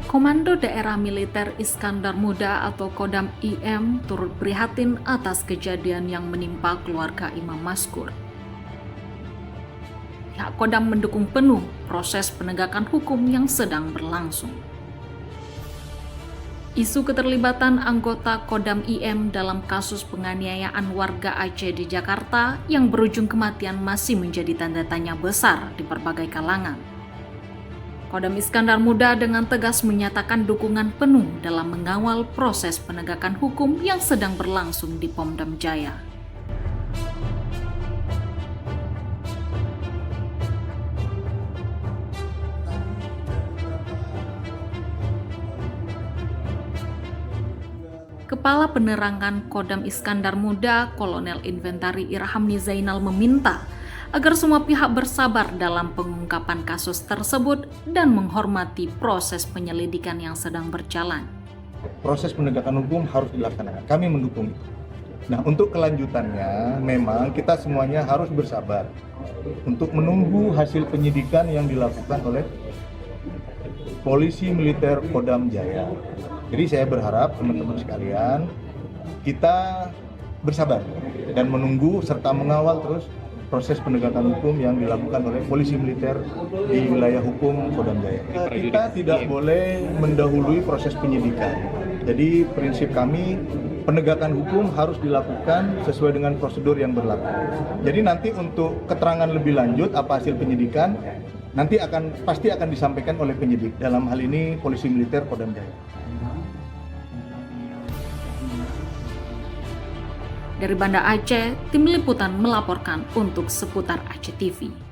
Komando Daerah Militer Iskandar Muda atau Kodam IM turut prihatin atas kejadian yang menimpa keluarga Imam Maskur. Pihak Kodam mendukung penuh proses penegakan hukum yang sedang berlangsung. Isu keterlibatan anggota Kodam IM dalam kasus penganiayaan warga Aceh di Jakarta yang berujung kematian masih menjadi tanda tanya besar di berbagai kalangan. Kodam Iskandar Muda dengan tegas menyatakan dukungan penuh dalam mengawal proses penegakan hukum yang sedang berlangsung di Pom Dam Jaya. Kepala Penerangan Kodam Iskandar Muda, Kolonel Inventari Irhamni Zainal meminta agar semua pihak bersabar dalam pengungkapan kasus tersebut dan menghormati proses penyelidikan yang sedang berjalan. Proses penegakan hukum harus dilaksanakan. Kami mendukung itu. Nah, untuk kelanjutannya memang kita semuanya harus bersabar untuk menunggu hasil penyidikan yang dilakukan oleh Polisi Militer Kodam Jaya. Jadi saya berharap teman-teman sekalian kita bersabar dan menunggu serta mengawal terus proses penegakan hukum yang dilakukan oleh polisi militer di wilayah hukum Kodam Jaya. Kita tidak boleh mendahului proses penyidikan. Jadi prinsip kami penegakan hukum harus dilakukan sesuai dengan prosedur yang berlaku. Jadi nanti untuk keterangan lebih lanjut apa hasil penyidikan nanti pasti akan disampaikan oleh penyidik. Dalam hal ini polisi militer Kodam Jaya. Dari Banda Aceh, tim liputan melaporkan untuk Seputar Aceh TV.